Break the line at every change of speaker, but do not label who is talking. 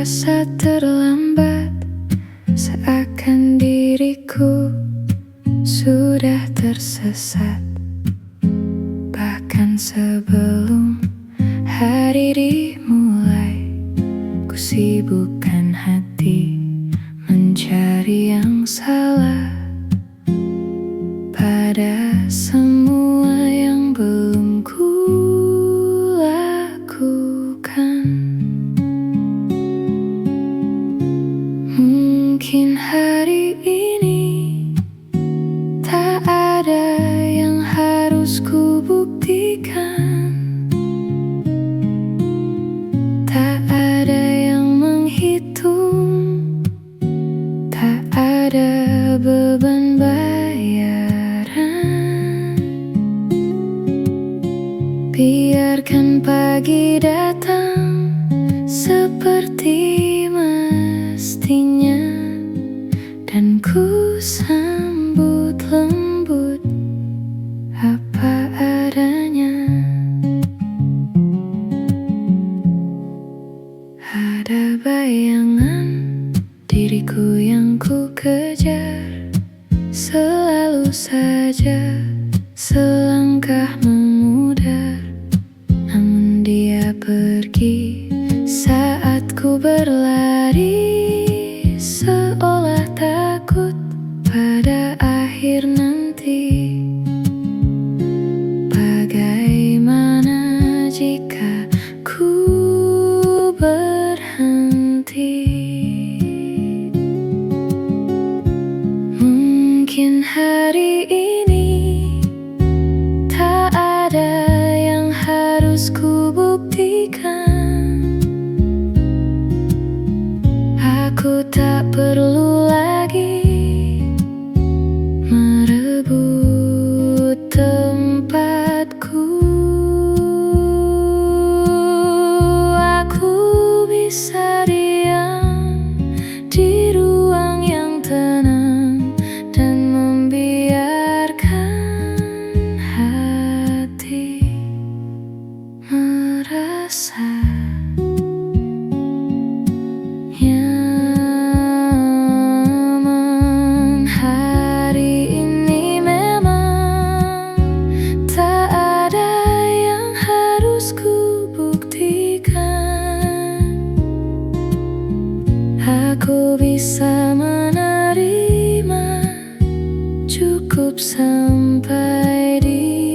terasa terlambat, seakan diriku sudah tersesat. Bahkan sebelum hari dimulai, ku sibukkan hati mencari yang salah pada semua yang belum ku lakukan. Mungkin hari ini tak ada yang harus ku buktikan, tak ada yang menghitung, tak ada beban bayaran. Biarkan pagi datang seperti mestinya, dan ku sambut lembut apa adanya. Ada bayangan diriku yang ku kejar, selalu saja selangkah memudar. Namun dia pergi saat ku berlari, seolah takut pada akhir nanti. Bagaimana jika ku berhenti? Mungkin hari ini tak ada yang harus ku buktikan. Aku tak perlu lagi merebut tempatku. Aku bisa diam di ruang yang tenang dan membiarkan hati merasa nyaman. Hari ini memang tak ada yang harus ku buktikan. Aku bisa menerima, cukup sampai di